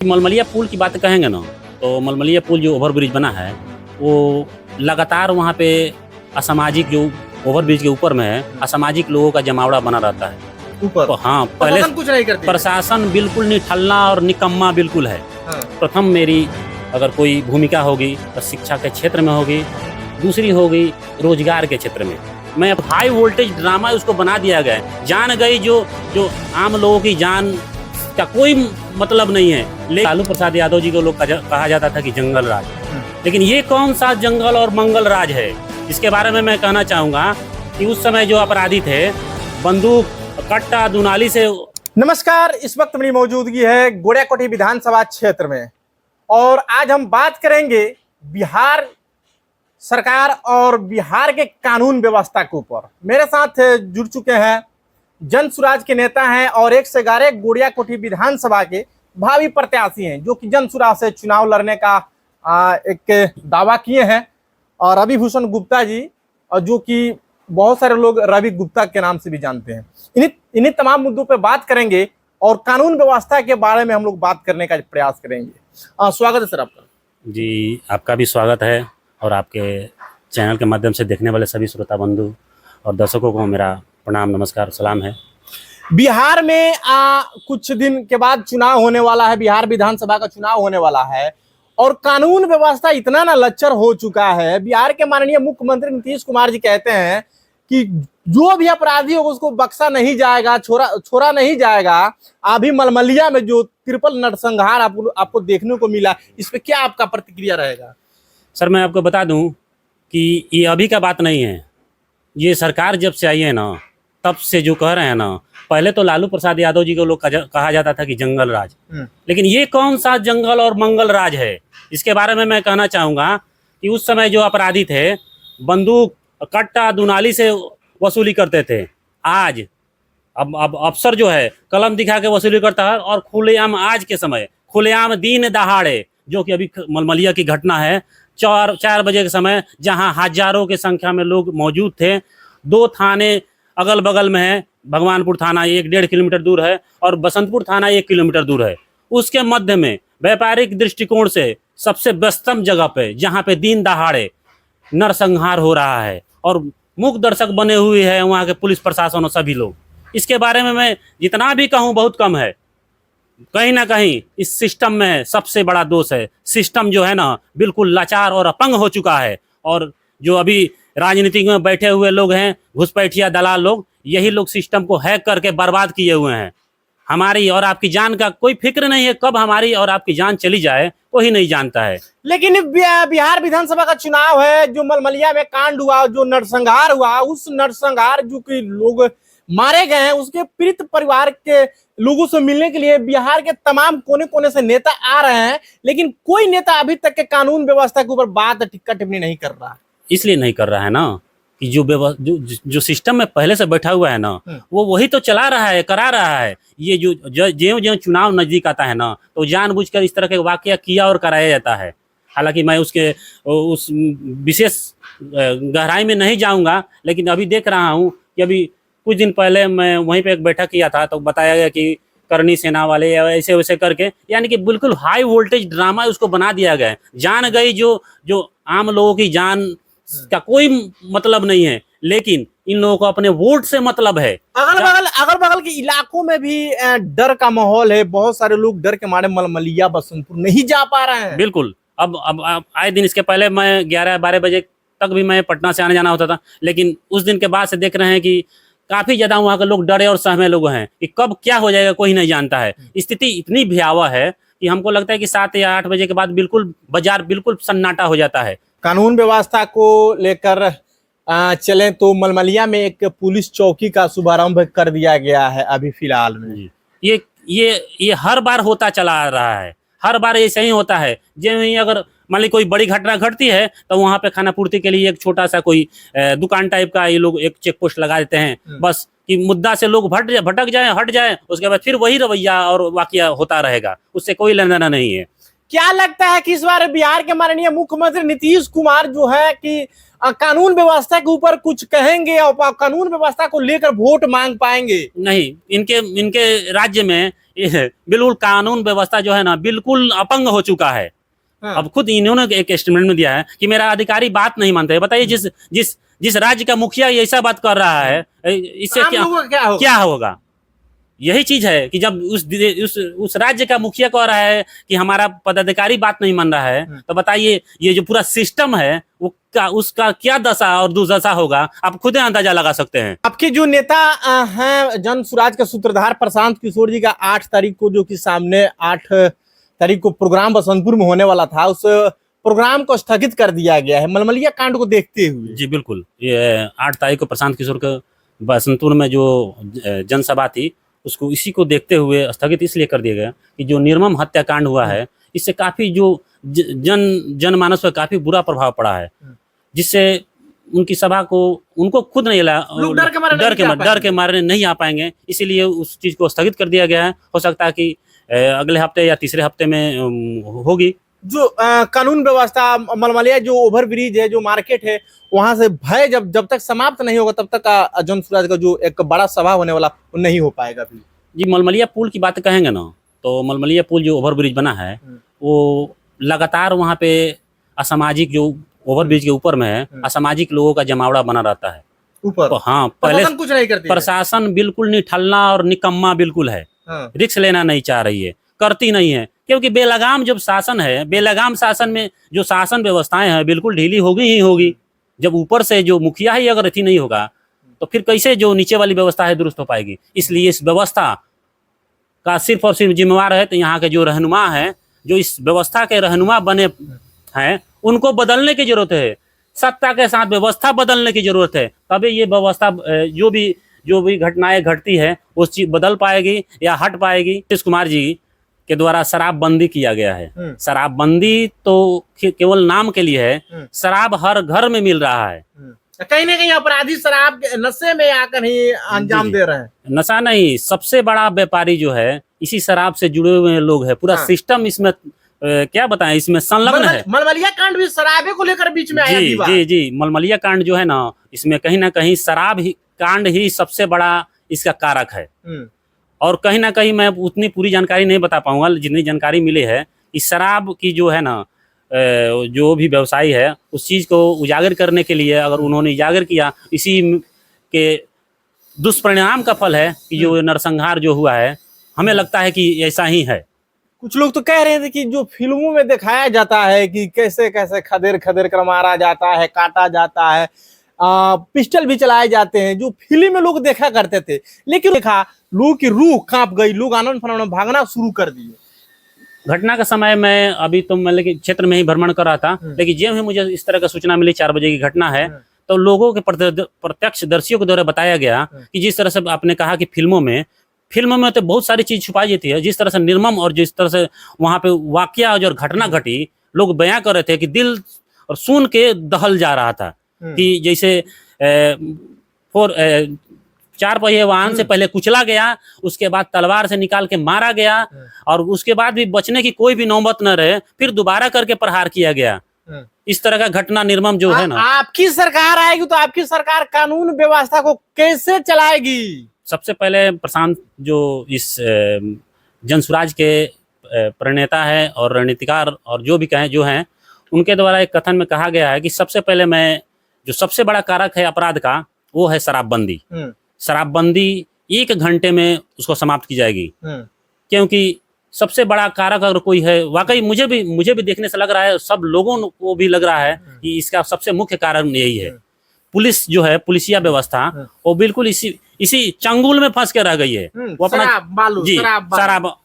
मलमलिया पुल की बात कहेंगे ना, तो मलमलिया पुल जो ओवरब्रिज बना है वो लगातार वहाँ पे असामाजिक जो ओवरब्रिज के ऊपर में है असामाजिक लोगों का जमावड़ा बना रहता है ऊपर। तो हाँ, पहले कुछ नहीं करती। प्रशासन बिल्कुल निठल्ला और निकम्मा बिल्कुल है। हाँ। प्रथम मेरी अगर कोई भूमिका होगी तो शिक्षा के क्षेत्र में होगी, दूसरी होगी रोजगार के क्षेत्र में। मैं हाई वोल्टेज ड्रामा उसको बना दिया गया है। जान गई जो आम लोगों की जान का कोई मतलब नहीं है। लालू प्रसाद यादव जी को लोग कहा जाता था कि जंगल राज, लेकिन ये कौन सा जंगल और मंगल राज है? इसके बारे में मैं कहना चाहूँगा कि उस समय जो अपराधी थे बंदूक कट्टा दुनाली से। नमस्कार, इस वक्त मेरी मौजूदगी है गोड़ियाकोठी विधानसभा क्षेत्र में और आज हम बात करेंगे बिहार सरकार और बिहार के कानून व्यवस्था के ऊपर। मेरे साथ जुड़ चुके हैं जन सुराज के नेता हैं और 111 गोड़ियाकोठी विधानसभा के भावी प्रत्याशी हैं जो कि जन सुराज से चुनाव लड़ने का एक दावा किए हैं। और रवि भूषण गुप्ता जी, और जो कि बहुत सारे लोग रवि गुप्ता के नाम से भी जानते हैं। इन्हीं तमाम मुद्दों पे बात करेंगे और कानून व्यवस्था के बारे में हम लोग बात करने का प्रयास करेंगे। स्वागत है सर आपका। जी, आपका भी स्वागत है और आपके चैनल के माध्यम से देखने वाले सभी श्रोता बंधु और दर्शकों को मेरा प्रणाम, नमस्कार, सलाम है। बिहार में कुछ दिन के बाद चुनाव होने वाला है, बिहार विधानसभा का चुनाव होने वाला है और कानून व्यवस्था इतना ना लच्चर हो चुका है। बिहार के माननीय मुख्यमंत्री नीतीश कुमार जी कहते हैं कि जो भी अपराधी होगा उसको बख्शा नहीं जाएगा, छोड़ा नहीं जाएगा। अभी मलमलिया में जो ट्रिपल नरसंहार आपको देखने को मिला, इस पे क्या आपका प्रतिक्रिया रहेगा? सर, मैं आपको बता दूं कि ये अभी का बात नहीं है। ये सरकार जब से आई है ना, तब से जो कह रहे हैं ना, पहले तो लालू प्रसाद यादव जी को लोग कहा जाता था कि जंगल राज, लेकिन ये कौन सा जंगल और मंगल राज है? इसके बारे में मैं कहना चाहूँगा कि उस समय जो अपराधी थे बंदूक कट्टा दुनाली से वसूली करते थे। आज अब अफसर जो है कलम दिखा के वसूली करता है और खुलेआम, आज के समय खुलेआम दिन दहाड़े, जो कि अभी मलमलिया की घटना है, 4 बजे के समय जहां हजारों की संख्या में लोग मौजूद थे। 2 थाने अगल बगल में है, भगवानपुर थाना 1-1.5 किलोमीटर दूर है और बसंतपुर थाना 1 किलोमीटर दूर है। उसके मध्य में व्यापारिक दृष्टिकोण से सबसे व्यस्तम जगह पे, जहाँ पे दिन दहाड़े नरसंहार हो रहा है और मूक दर्शक बने हुए हैं वहाँ के पुलिस प्रशासन और सभी लोग। इसके बारे में मैं जितना भी कहूँ बहुत कम है। कहीं ना कहीं इस सिस्टम में सबसे बड़ा दोष है। सिस्टम जो है ना बिल्कुल लाचार और अपंग हो चुका है और जो अभी राजनीति में बैठे हुए लोग हैं, घुसपैठिया दलाल लोग, यही लोग सिस्टम को हैक करके बर्बाद किए हुए हैं। हमारी और आपकी जान का कोई फिक्र नहीं है, कब हमारी और आपकी जान चली जाए कोई नहीं जानता है। लेकिन बिहार विधानसभा का चुनाव है, जो मलमलिया में कांड हुआ, जो नरसंहार हुआ, उस नरसंहार जो कि लोग मारे गए हैं, उसके पीड़ित परिवार के लोगों से मिलने के लिए बिहार के तमाम कोने कोने से नेता आ रहे हैं, लेकिन कोई नेता अभी तक के कानून व्यवस्था के ऊपर बात टिक्का टिप्पणी नहीं कर रहा। इसलिए नहीं कर रहा है ना कि जो सिस्टम में पहले से बैठा हुआ है ना, वो वही तो चला रहा है, करा रहा है। ये जो चुनाव नजदीक आता है ना, तो जानबूझकर इस तरह के वाकया किया और कराया जाता है। हालांकि मैं उस विशेष गहराई में नहीं जाऊंगा, लेकिन अभी देख रहा हूं कि अभी कुछ दिन पहले मैं वहीं पे एक बैठक किया था तो बताया गया कि करनी सेना वाले या ऐसे वैसे करके, यानी कि बिल्कुल हाई वोल्टेज ड्रामा उसको बना दिया गया है। जान गई जो आम लोगों की जान का कोई मतलब नहीं है, लेकिन इन लोगों को अपने वोट से मतलब है। अगल बगल के इलाकों में भी डर का माहौल है। बहुत सारे लोग डर के मारे मलमलिया बसंतपुर नहीं जा पा रहे हैं। बिल्कुल। अब आए दिन, इसके पहले मैं 11-12 बजे तक भी मैं पटना से आने जाना होता था, लेकिन उस दिन के बाद से देख रहे हैं कि काफी ज्यादा वहाँ के लोग डरे और सहमे लोग हैं कि कब क्या हो जाएगा कोई नहीं जानता है। स्थिति इतनी भयावह है कि हमको लगता है कि 7 या 8 बजे के बाद बिल्कुल बाजार बिल्कुल सन्नाटा हो जाता है। कानून व्यवस्था को लेकर चलें तो मलमलिया में एक पुलिस चौकी का शुभारंभ कर दिया गया है अभी फिलहाल में। ये हर बार होता चला आ रहा है, हर बार ऐसे ही होता है। जैसे अगर मान ली कोई बड़ी घटना घटती है तो वहाँ पे खाना पूर्ति के लिए एक छोटा सा कोई दुकान टाइप का ये लोग एक चेक पोस्ट लगा देते हैं, बस कि मुद्दा से लोग भटक जाए, हट जाए, उसके बाद फिर वही रवैया और वाकया होता रहेगा, उससे कोई लेना देना नहीं है। क्या लगता है कि इस बार बिहार के माननीय मुख्यमंत्री नीतीश कुमार जो है कि कानून व्यवस्था के ऊपर कुछ कहेंगे और कानून व्यवस्था को लेकर वोट मांग पाएंगे? नहीं, इनके इनके राज्य में बिल्कुल कानून व्यवस्था जो है ना बिल्कुल अपंग हो चुका है। हाँ। अब खुद इन्होंने एक स्टेटमेंट में दिया है कि मेरा अधिकारी बात नहीं मानते। बताइए, जिस जिस जिस राज्य का मुखिया ऐसा बात कर रहा है, इससे आम लोगों का क्या होगा? यही चीज है कि जब उस राज्य का मुखिया कह रहा है कि हमारा पदाधिकारी बात नहीं मान रहा है, तो बताइए ये जो पूरा सिस्टम है वो उसका क्या दशा और दुर्दशा होगा, आप खुद अंदाजा लगा सकते हैं। आपके जो नेता हैं जन स्वराज के सूत्रधार प्रशांत किशोर जी का 8 तारीख को जो कि सामने 8 तारीख को प्रोग्राम बसंतपुर में होने वाला था, उस प्रोग्राम को स्थगित कर दिया गया है मलमलिया कांड को देखते हुए। जी बिल्कुल, ये 8 तारीख को प्रशांत किशोर के बसंतपुर में जो जनसभा थी उसको इसी को देखते हुए स्थगित इसलिए कर दिया गया कि जो निर्मम हत्याकांड हुआ है इससे काफी जो जनमानस पर काफी बुरा प्रभाव पड़ा है, जिससे उनकी सभा को उनको खुद नहीं डर के मारे नहीं आ पाएंगे, इसीलिए उस चीज को स्थगित कर दिया गया है। हो सकता है कि अगले हफ्ते या तीसरे हफ्ते में होगी। जो कानून व्यवस्था मलमलिया जो ओवर ब्रिज है, जो मार्केट है, वहां से भय जब तक समाप्त नहीं होगा तब तक जन स्वराज का जो एक बड़ा सभा होने वाला वो नहीं हो पाएगा भी। जी, मलमलिया पुल की बात कहेंगे ना, तो मलमलिया पुल जो ओवर ब्रिज बना है वो लगातार वहाँ पे असामाजिक, जो ओवर ब्रिज के ऊपर में है, असामाजिक लोगों का जमावड़ा बना रहता है ऊपर। तो हाँ, पहले कुछ नहीं करती, प्रशासन बिल्कुल निठल्ला और निकम्मा बिल्कुल है। रिस्क लेना नहीं चाह रही है, करती नहीं है, क्योंकि बेलगाम जब शासन है, बेलगाम शासन में जो शासन व्यवस्थाएं हैं बिल्कुल ढीली होगी ही होगी। जब ऊपर से जो मुखिया ही अगर अथी नहीं होगा तो फिर कैसे जो नीचे वाली व्यवस्था है दुरुस्त हो पाएगी। इसलिए इस व्यवस्था का सिर्फ और सिर्फ जिम्मेवार है तो यहाँ के जो रहनुमा हैं, जो इस व्यवस्था के रहनुमा बने हैं, उनको बदलने की जरूरत है। सत्ता के साथ व्यवस्था बदलने की जरूरत है, तभी ये व्यवस्था जो भी घटनाएं घटती है वो चीज बदल पाएगी या हट पाएगी। नीतीश कुमार जी के द्वारा शराबबंदी किया गया है। शराबबंदी तो केवल नाम के लिए है, शराब हर घर में मिल रहा है। कहीं ना कहीं अपराधी शराब के नशे में आकर ही अंजाम दे रहे हैं। नशा नहीं, सबसे बड़ा व्यापारी जो है इसी शराब से जुड़े हुए लोग हैं। पूरा सिस्टम इसमें क्या बताएं, इसमें संलग्न है। मलमलिया कांड भी शराबे को लेकर बीच में आया। जी, मलमलिया कांड जो है ना, इसमें कहीं ना कहीं शराब ही कांड ही सबसे बड़ा इसका कारक है। और कहीं ना कहीं मैं उतनी पूरी जानकारी नहीं बता पाऊंगा, जितनी जानकारी मिली है इस शराब की जो है ना, जो भी व्यवसायी है उस चीज को उजागर करने के लिए अगर उन्होंने उजागर किया, इसी के दुष्परिणाम का फल है कि जो नरसंहार जो हुआ है, हमें लगता है कि ऐसा ही है। कुछ लोग तो कह रहे थे कि जो फिल्मों में दिखाया जाता है कि कैसे कैसे खदेड़ खदेड़ कर मारा जाता है, काटा जाता है, पिस्टल भी चलाए जाते हैं, जो फिल्म में लोग देखा करते थे, लेकिन देखा लोगों की रूह कांप गई, लोग आनंद फनानंद भागना शुरू कर दिए। घटना का समय मैं अभी तो मतलब कि क्षेत्र में ही भ्रमण कर रहा था, लेकिन जब ही मुझे इस तरह का सूचना मिली 4 बजे की घटना है, तो लोगों के प्रत्यक्षदर्शियों के द्वारा बताया गया कि जिस तरह से आपने कहा कि फिल्मों में तो बहुत सारी चीज छुपाई जाती है, जिस तरह से निर्मम और जिस तरह से वहां पे वाकया जो घटना घटी, लोग बयां कर रहे थे कि दिल और सुन के दहल जा रहा था कि जैसे 4 पहिए वाहन से पहले कुचला गया, उसके बाद तलवार से निकाल के मारा गया, और उसके बाद भी बचने की कोई भी नौबत न रहे, फिर दोबारा करके प्रहार किया गया। इस तरह का घटना निर्मम जो है ना। आपकी सरकार आएगी तो आपकी सरकार कानून व्यवस्था को कैसे चलाएगी? सबसे पहले प्रशांत जो इस जनसुराज के प्रणेता है और रणनीतिकार और जो भी कहें जो हैं, उनके द्वारा एक कथन में कहा गया है कि सबसे पहले जो सबसे बड़ा कारक है अपराध का वो है शराबबंदी। शराबबंदी 1 घंटे में उसको समाप्त की जाएगी, क्योंकि सबसे बड़ा कारक अगर कोई है, वाकई मुझे भी देखने से लग रहा है, सब लोगों को भी लग रहा है कि इसका सबसे मुख्य कारण यही है। पुलिस जो है, पुलिसिया व्यवस्था वो बिल्कुल इसी चंगुल में फंस के रह गई है। वो अपना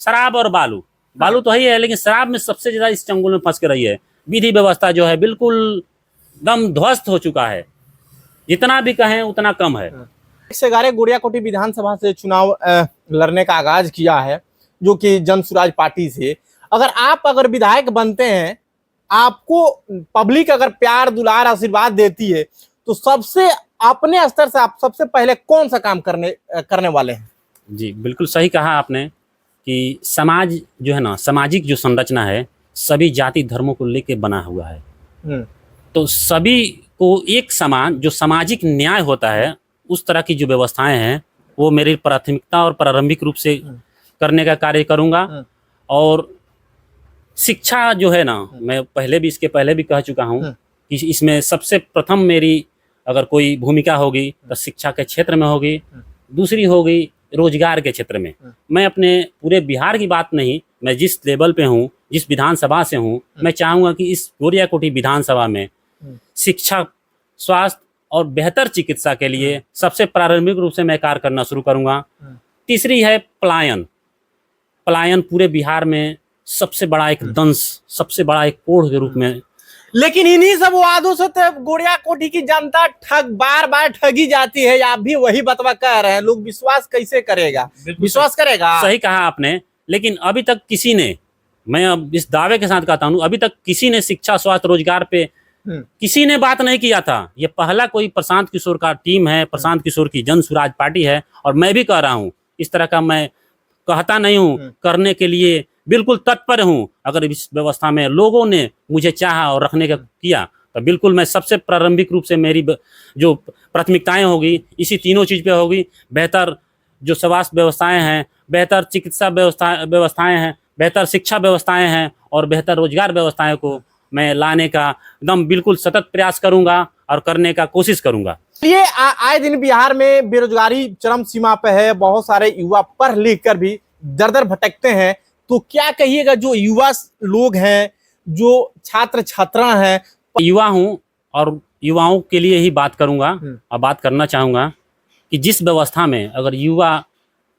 शराब और बालू तो ही है, लेकिन शराब में सबसे ज्यादा इस चंगुल में फंस के रही है। विधि व्यवस्था जो है बिल्कुल दम ध्वस्त हो चुका है, जितना भी कहें उतना कम है। 11 गोड़ियाकोटी विधानसभा से चुनाव लड़ने का आगाज किया है, जो कि जनसुराज पार्टी से। अगर विधायक बनते हैं, आपको पब्लिक अगर प्यार दुलार आशीर्वाद देती है, तो सबसे अपने स्तर से आप सबसे पहले कौन सा काम करने वाले हैं? जी बिल्कुल सही कहा आपने कि समाज जो है ना, सामाजिक जो संरचना है सभी जाति धर्मों को लेकर बना हुआ है। हम्म, तो सभी को एक समान जो सामाजिक न्याय होता है, उस तरह की जो व्यवस्थाएं हैं वो मेरी प्राथमिकता और प्रारंभिक रूप से करने का कार्य करूंगा। और शिक्षा जो है ना, मैं इसके पहले भी कह चुका हूं कि इसमें सबसे प्रथम मेरी अगर कोई भूमिका होगी तो शिक्षा के क्षेत्र में होगी, दूसरी होगी रोजगार के क्षेत्र में। मैं अपने पूरे बिहार की बात नहीं, मैं जिस लेवल पे हूँ, जिस विधानसभा से हूँ, मैं चाहूँगा कि इस गोरियाकोठी विधानसभा में शिक्षा, स्वास्थ्य और बेहतर चिकित्सा के लिए सबसे प्रारंभिक रूप से मैं कार्य करना शुरू करूँगा। तीसरी है पलायन। पलायन पूरे बिहार में सबसे बड़ा एक दंश, सबसे बड़ा एक कोढ़ के रूप में। लेकिन इन्हीं सब वादों से तो गोरियाकोठी की जनता बार बार ठगी जाती है। आप भी वही बतवा कह रहे हैं, लोग विश्वास कैसे करेगा? विश्वास करेगा? सही कहा आपने। लेकिन अभी तक किसी ने, मैं अब इस दावे के साथ कहता हूँ, अभी तक किसी ने शिक्षा, स्वास्थ्य, रोजगार पे किसी ने बात नहीं किया था। ये पहला कोई प्रशांत किशोर का टीम है, प्रशांत किशोर की जन सुराज पार्टी है। और मैं भी कह रहा हूँ, इस तरह का मैं कहता नहीं हूँ, करने के लिए बिल्कुल तत्पर हूँ। अगर इस व्यवस्था में लोगों ने मुझे चाहा और रखने का किया तो बिल्कुल मैं सबसे प्रारंभिक रूप से मेरी जो प्राथमिकताएं होगी इसी तीनों चीज़ पे होगी। बेहतर जो स्वास्थ्य व्यवस्थाएं हैं, बेहतर चिकित्सा व्यवस्थाएं हैं, बेहतर शिक्षा व्यवस्थाएं हैं और बेहतर रोजगार व्यवस्थाएं को मैं लाने का एकदम बिल्कुल सतत प्रयास करूंगा और करने का कोशिश करूंगा। ये आए दिन बिहार में बेरोजगारी चरम सीमा पे है। बहुत सारे युवा पढ़ लिख कर भी दर दर भटकते हैं। तो क्या कहिएगा जो युवा लोग हैं, जो छात्र छात्रा हैं? युवा हूँ और युवाओं के लिए ही बात करूंगा और बात करना चाहूँगा कि जिस व्यवस्था में अगर युवा,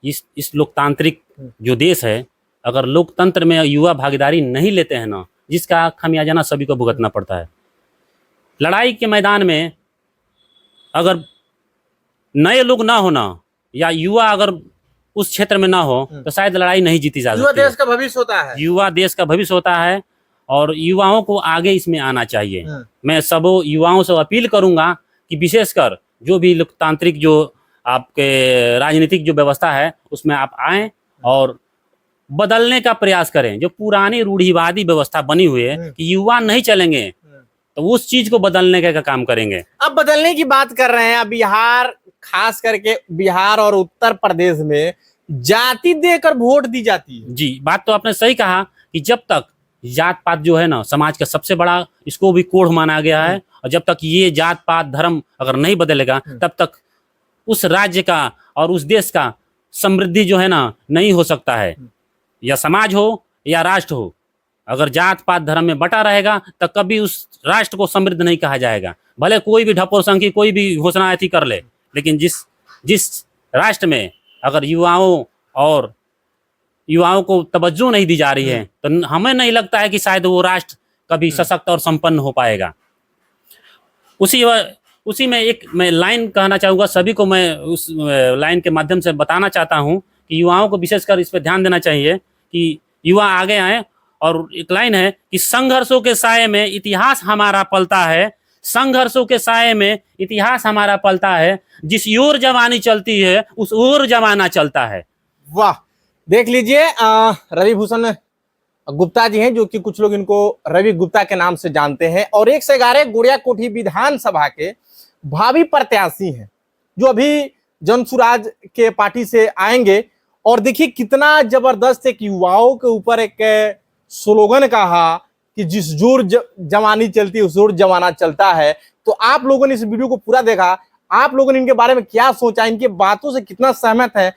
इस लोकतांत्रिक जो देश है, अगर लोकतंत्र में युवा भागीदारी नहीं लेते हैं ना, जिसका खामियाजाना सभी को भुगतना पड़ता है। लड़ाई के मैदान में अगर नए लोग ना होना या युवा अगर उस क्षेत्र में ना हो तो शायद लड़ाई नहीं जीती जा सकती। युवा देश का भविष्य होता है। युवा देश का भविष्य होता है और युवाओं को आगे इसमें आना चाहिए। मैं सब युवाओं से अपील करूंगा कि विशेषकर जो भी लोकतांत्रिक जो आपके राजनीतिक जो व्यवस्था है उसमें आप आएं और बदलने का प्रयास करें। जो पुरानी रूढ़िवादी व्यवस्था बनी हुई है कि युवा नहीं चलेंगे, तो उस चीज को बदलने का काम करेंगे। अब बदलने की बात कर रहे हैं। बिहार, खास करके बिहार और उत्तर प्रदेश में जाति देकर वोट दी जाती है। जी, बात तो आपने सही कहा कि जब तक जात पात जो है ना समाज का सबसे बड़ा, इसको भी कोढ़ माना गया है। और जब तक ये जात पात धर्म अगर नहीं बदलेगा तब तक उस राज्य का और उस देश का समृद्धि जो है ना नहीं हो सकता है। या समाज हो या राष्ट्र हो, अगर जात पात धर्म में बटा रहेगा तो कभी उस राष्ट्र को समृद्ध नहीं कहा जाएगा। भले कोई भी ढपोर संघ की कोई भी घोषणा ऐसी कर ले, लेकिन जिस राष्ट्र में अगर युवाओं को तवज्जो नहीं दी जा रही है तो हमें नहीं लगता है कि शायद वो राष्ट्र कभी सशक्त और संपन्न हो पाएगा। उसी में एक मैं लाइन कहना चाहूँगा सभी को। मैं उस लाइन के माध्यम से बताना चाहता हूँ कि युवाओं को विशेषकर इस पर ध्यान देना चाहिए कि युवा आगे आए। और एक लाइन है कि संघर्षों के साये में इतिहास हमारा पलता है, संघर्षों के साये में इतिहास हमारा पलता है, जिस ओर जवानी चलती है उस ओर जमाना चलता है। वाह, देख लीजिए, रवि भूषण गुप्ता जी हैं, जो कि कुछ लोग इनको रवि गुप्ता के नाम से जानते हैं और 1 से 11 गोरियाकोठी विधानसभा के भावी प्रत्याशी हैं, जो अभी जनसुराज के पार्टी से आएंगे। और देखिए कितना जबरदस्त एक युवाओं के ऊपर एक स्लोगन कहा कि जिस जोर जवानी चलती है उस जोर जमाना चलता है। तो आप लोगों ने इस वीडियो को पूरा देखा, आप लोगों ने इनके बारे में क्या सोचा, इनके बातों से कितना सहमत है,